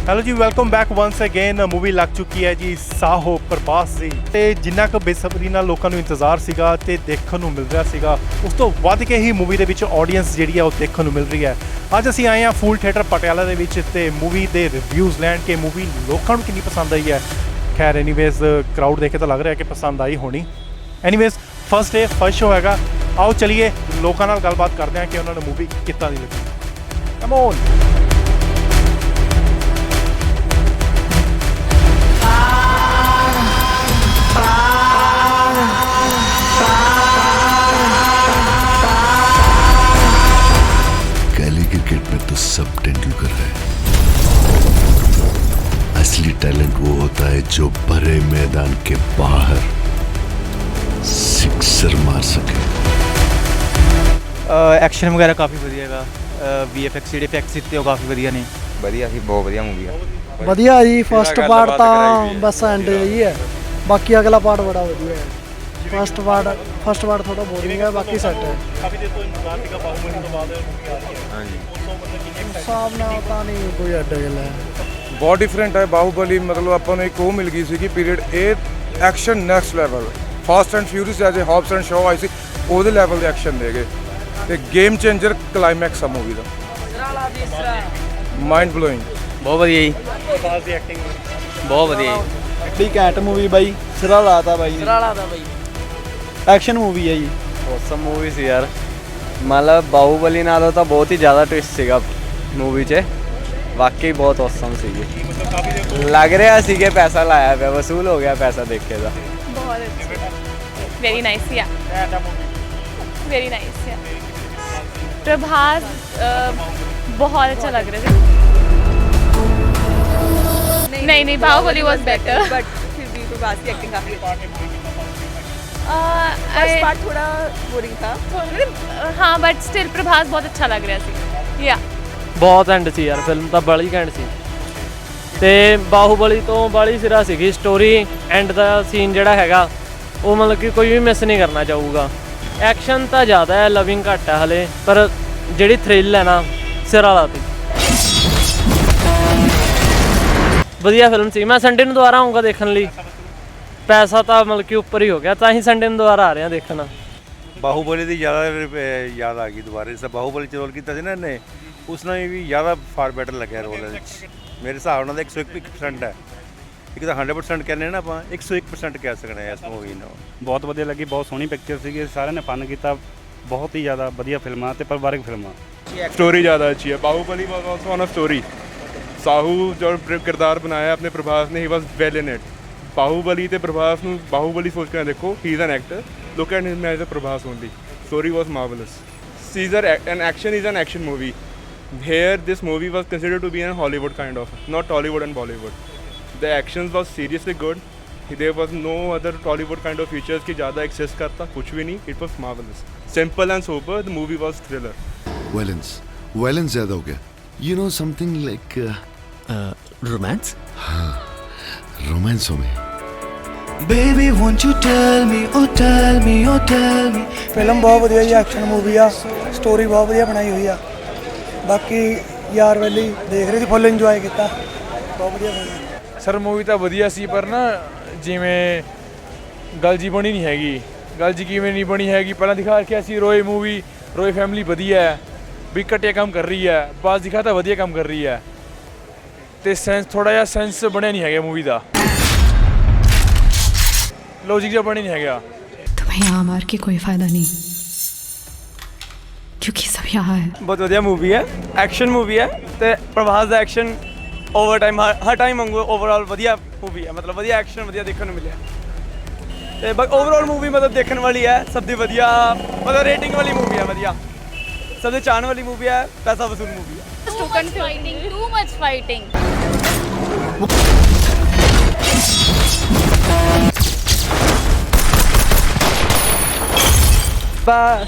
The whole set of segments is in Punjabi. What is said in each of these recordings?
ਹੈਲੋ ਜੀ, welcome back once again. Movie ਲੱਗ ਚੁੱਕੀ ਹੈ ਜੀ ਸਾਹੋ ਪ੍ਰਭਾਸ ਦੀ, ਤੇ ਜਿੰਨਾ ਕੁ ਬੇਸਬਰੀ ਨਾਲ ਲੋਕਾਂ ਨੂੰ ਇੰਤਜ਼ਾਰ ਸੀਗਾ ਤੇ ਦੇਖਣ ਨੂੰ ਮਿਲ ਰਿਹਾ ਸੀਗਾ, ਉਸ ਤੋਂ ਵੱਧ ਕੇ ਹੀ ਮੂਵੀ ਦੇ ਵਿੱਚ ਆਡੀਅנס ਜਿਹੜੀ ਆ ਉਹ ਦੇਖਣ ਨੂੰ ਮਿਲ ਰਹੀ ਹੈ। ਅੱਜ ਅਸੀਂ ਆਏ ਹਾਂ ਫੂਲ ਥੀਏਟਰ ਪਟਿਆਲਾ ਦੇ ਵਿੱਚ ਤੇ ਮੂਵੀ ਦੇ ਰਿਵਿਊਜ਼ ਲੈਣ ਕਿ ਮੂਵੀ ਲੋਕਾਂ ਨੂੰ ਕਿੰਨੀ ਪਸੰਦ ਆਈ ਹੈ। ਖੈਰ ਐਨੀਵੇਜ਼ ਕਰਾਊਡ ਦੇਖ ਕੇ ਤਾਂ ਲੱਗ ਰਿਹਾ ਕਿ ਪਸੰਦ ਆਈ ਹੋਣੀ। Anyways first day first show ਹੈਗਾ, ਆਓ ਚਲੀਏ ਲੋਕਾਂ ਨਾਲ ਗੱਲਬਾਤ ਕਰਦੇ ਹਾਂ ਕਿ ਉਹਨਾਂ ਨੂੰ ਮੂਵੀ ਕਿੱਦਾਂ ਦੀ ਲੱਗੀ। Come on. गली क्रिकेट में तो सब तेंदुलकर है। असली टैलेंट वो होता है जो भरे मैदान के बाहर सिक्सर मार सके। ਐਕਸ਼ਨ ਵਗੈਰਾ ਕਾਫੀ ਵਧੀਆ ਹੈਗਾ। VFX ਜਿਹੜੇ ਇਫੈਕਟਸ ਦਿੱਤੇ ਉਹ ਕਾਫੀ ਵਧੀਆ ਨੇ। ਵਧੀਆ ਸੀ, ਬਹੁਤ ਵਧੀਆ ਮੂਵੀ ਆ। ਵਧੀਆ ਜੀ। ਫਸਟ ਪਾਰਟ ਤਾਂ ਬਸ ਐਂਡ ਹੀ ਹੈ, ਬਾਕੀ ਅਗਲਾ ਪਾਰਟ ਬੜਾ ਵਧੀਆ ਹੈ। ਫਸਟ ਪਾਰਟ ਥੋੜਾ ਬੋਰਿੰਗ ਹੈ, ਬਾਕੀ ਸੈੱਟ ਹੈ। ਕਾਫੀ ਦੇਰ ਤੋਂ ਇੰਤਜ਼ਾਰ ਸੀਗਾ ਬਾਹੂਬਲੀ ਤੋਂ ਬਾਅਦ ਮੂਵੀ ਆ ਰਹੀ ਹੈ। ਹਾਂਜੀ, ਹਿਸਾਬ ਨਾਲ ਤਾਂ ਨਹੀਂ ਕੋਈ ਐਡਾ ਗੱਲ ਹੈ। ਬਹੁਤ ਡਿਫਰੈਂਟ ਹੈ ਬਾਹੂਬਲੀ। ਮਤਲਬ ਆਪਾਂ ਨੂੰ ਇੱਕ ਉਹ ਮਿਲ ਗਈ ਸੀ ਕਿ ਪੀਰੀਅਡ ਇਹ action next level. Fast and Furious as a Hobbs and Shaw ਆਈ ਸੀ, ਉਹਦੇ ਲੈਵਲ ਦੇ ਐਕਸ਼ਨ ਦੇ ਗਏ ਤੇ ਗੇਮ ਚੇਂਜਰ ਕਲਾਈਮੈਕਸ ਆ ਮੂਵੀ ਦਾ। Mind blowing. ਬਹੁਤ ਵਧੀਆ ਜੀ, ਪ੍ਰਭਾਸ ਦੀ ਐਕਟਿੰਗ ਬਹੁਤ ਵਧੀਆ ਜੀ। ਬੜੀ ਘੈਂਟ ਮੂਵੀ ਬਾਈ, ਸਿਰਾ ਲਾਤਾ ਬਾਈ। ਐਕਸ਼ਨ ਮੂਵੀ ਹੈ ਜੀ। ਔਸਮ ਮੂਵੀ ਸੀ ਯਾਰ। ਮਤਲਬ ਬਾਹੂਬਲੀ ਨਾਲੋਂ ਤਾਂ ਬਹੁਤ ਹੀ ਜ਼ਿਆਦਾ ਟਵਿਸਟ ਸੀਗਾ ਮੂਵੀ 'ਚ। ਵਾਕਈ ਬਹੁਤ ਔਸਮ ਸੀਗੀ। ਲੱਗ ਰਿਹਾ ਸੀ ਕਿ ਪੈਸਾ ਲਾਇਆ ਪਿਆ, ਵਸੂਲ ਹੋ ਗਿਆ ਪੈਸਾ ਦੇਖੇ ਦਾ। बहुत अच्छा, वेरी नाइस या वेरी नाइस या। प्रभास बहुत अच्छा लग रहा था। नहीं बाहुबली वाज बेटर, बट फिर भी प्रभास की एक्टिंग काफी अच्छी है। फर्स्ट फर्स्ट पार्ट थोड़ा बोरिंग था। हाँ बट स्टिल प्रभास बहुत अच्छा लग रहा था या। ਬਹੁਤ ਐਂਡ ਸੀ ਯਾਰ, ਫਿਲਮ ਤਾਂ ਬੜੀ ਘੈਂਟ ਸੀ ਤੇ ਬਾਹੂਬਲੀ ਤੋਂ ਬੜੀ ਸਿਰਾ ਸੀਗੀ ਸਟੋਰੀ। ਐਂਡ ਦਾ ਸੀਨ ਜਿਹੜਾ ਹੈਗਾ ਉਹ ਮਤਲਬ ਕਿ ਕੋਈ ਵੀ ਮਿਸ ਨਹੀਂ ਕਰਨਾ ਚਾਹੂਗਾ। ਐਕਸ਼ਨ ਤਾਂ ਜ਼ਿਆਦਾ ਹੈ, ਲਵਿੰਗ ਘੱਟ ਹੈ ਹਲੇ, ਪਰ ਜਿਹੜੀ ਥ੍ਰਿਲ ਹੈ ਨਾ ਸਿਰਾ ਲਾਤੀ। ਵਧੀਆ ਫਿਲਮ ਸੀ। ਮੈਂ ਸੰਡੇ ਨੂੰ ਦੁਬਾਰਾ ਆਊਂਗਾ ਦੇਖਣ ਲਈ। ਪੈਸਾ ਤਾਂ ਮਤਲਬ ਕਿ ਉੱਪਰ ਹੀ ਹੋ ਗਿਆ, ਤਾਂ ਹੀ ਸੰਡੇ ਨੂੰ ਦੁਬਾਰਾ ਆ ਰਿਹਾ ਦੇਖਣ। ਬਾਹੂਬਲੀ ਦੀ ਜ਼ਿਆਦਾ ਯਾਦ ਆ ਗਈ ਦੁਬਾਰਾ। ਜਿਸ ਬਾਹੂਬਲੀ 'ਚ ਰੋਲ ਕੀਤਾ ਸੀ ਨਾ ਇਹਨੇ, ਉਸ ਨਾਲ ਵੀ ਜ਼ਿਆਦਾ ਫਾਰ ਬੈਟਰ ਲੱਗਿਆ ਰੋਲ ਇਹਦੇ 'ਚ। ਮੇਰੇ ਹਿਸਾਬ ਨਾਲ ਤਾਂ 101% ਹੈ। ਇੱਕ ਤਾਂ 100% ਕਹਿੰਦੇ ਨਾ ਆਪਾਂ, 101% ਕਹਿ ਸਕਦੇ ਹਾਂ ਇਸ ਮੂਵੀ ਨੂੰ। ਬਹੁਤ ਵਧੀਆ ਲੱਗੀ, ਬਹੁਤ ਸੋਹਣੀ ਪਿਕਚਰ ਸੀਗੀ, ਸਾਰਿਆਂ ਨੇ ਫਨ ਕੀਤਾ। ਬਹੁਤ ਹੀ ਜ਼ਿਆਦਾ ਵਧੀਆ ਫਿਲਮਾਂ ਤੇ ਪਰਿਵਾਰਕ ਫਿਲਮਾਂ। स्टोरी ज़्यादा अच्छी है। Baahubali was also on a story. Saaho जो किरदार बनाया अपने प्रभास ने, he was well in it. Baahubali ते प्रभास ਨੂੰ बाहुबली सोच के देखो, he is an actor, look at him as a Prabhas only. Story was marvellous. Caesar an action is an action movie. Here this movie was considered to be a Hollywood kind of, not Tollywood and Bollywood. The actions was seriously good. There was no other Tollywood kind of features कि ज़्यादा exist करता, कुछ भी नहीं। It was marvelous, simple and sober. The movie was thriller. Violence ज़्यादा हो गया। You know something like romance. हाँ, रोमांसों में। Baby won't you tell me, oh tell me, oh tell me। Film ਬਹੁਤ ਵਧੀਆ ਜੀ, ਐਕਸ਼ਨ ਮੂਵੀ ਆ, ਸਟੋਰੀ ਬਹੁਤ ਵਧੀਆ ਬਣਾਈ ਹੋਈ ਆ। ਬਾਕੀ ਯਾਰ ਵੈਲੀ ਦੇਖ ਰਹੇ ਸੀ, ਫੁੱਲ ਇੰਜੋਏ ਕੀਤਾ, ਬਹੁਤ ਵਧੀਆ ਬਣੀ। ਸਰ ਮੂਵੀ ਤਾਂ ਵਧੀਆ ਸੀ, ਪਰ ਨਾ ਜਿਵੇਂ ਗੱਲ ਜੀ ਬਣੀ ਨਹੀਂ ਹੈਗੀ। ਗੱਲ ਜੀ ਕਿਵੇਂ ਨਹੀਂ ਬਣੀ ਹੈਗੀ, ਪਹਿਲਾਂ ਦਿਖਾ ਰੱਖਿਆ ਸੀ ਰੋਏ ਮੂਵੀ, ਰੋਏ ਫੈਮਿਲੀ ਵਧੀਆ ਹੈ, ਵੀ ਘਟੀਆ ਕੰਮ ਕਰ ਰਹੀ ਹੈ। ਬਾਅਦ ਦਿਖਾ ਤਾਂ ਵਧੀਆ ਕੰਮ ਕਰ ਰਹੀ ਹੈ, ਤੇ ਸੈਂਸ ਥੋੜਾ ਜਿਹਾ ਸੈਂਸ ਬਣਿਆ ਨਹੀਂ ਹੈਗਾ ਮੂਵੀ ਦਾ। ਲੌਜਿਕ ਜਿਹਾ ਬਣਿਆ ਨਹੀਂ ਹੈਗਾ। तुम्हें यहाँ मार के कोई फायदा नहीं, क्योंकि सब यहाँ है। ਬਹੁਤ ਵਧੀਆ ਮੂਵੀ ਹੈ, ਐਕਸ਼ਨ ਮੂਵੀ ਹੈ ਤੇ ਪ੍ਰਭਾਸ ਦਾ ਐਕਸ਼ਨ ਓਵਰ ਟਾਈਮ ਹਰ ਟਾਈਮ ਵਾਂਗੂ ਓਵਰਆਲ ਵਧੀਆ ਮੂਵੀ ਹੈ। ਮਤਲਬ ਵਧੀਆ ਐਕਸ਼ਨ ਵਧੀਆ ਦੇਖਣ ਨੂੰ ਮਿਲਿਆ ਤੇ ਓਵਰਆਲ ਮੂਵੀ ਮਤਲਬ ਦੇਖਣ ਵਾਲੀ ਹੈ, ਸਭ ਦੀ ਵਧੀਆ ਮਤਲਬ ਰੇਟਿੰਗ ਵਾਲੀ ਮੂਵੀ ਹੈ, ਵਧੀਆ ਸਭ ਦੇ ਚਾਹਣ ਵਾਲੀ ਮੂਵੀ ਹੈ, ਪੈਸਾ ਵਸੂਲ ਮੂਵੀ ਹੈ। Too much fighting।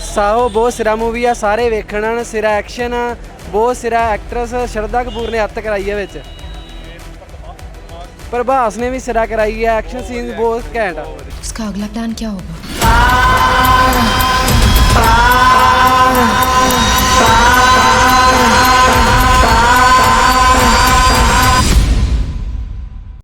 ਸਾਹੋ ਬਹੁਤ ਸਿਰਾ ਮੂਵੀ ਆ, ਸਾਰੇ ਵੇਖਣ। ਸਿਰਾ ਐਕਸ਼ਨ, ਬਹੁਤ ਸਿਰਾ ਐਕਟਰਸ। ਸ਼ਰਧਾ ਕਪੂਰ ਨੇ ਹੱਥ ਕਰਾਈ ਹੈ ਵਿੱਚ, ਪ੍ਰਭਾਸ ਨੇ ਵੀ ਸਿਰਾ ਕਰਾਈ ਹੈ। ਐਕਸ਼ਨ ਸੀਨ ਬਹੁਤ ਘੈਂਟ ਆ। उसका अगला प्लान क्या होगा?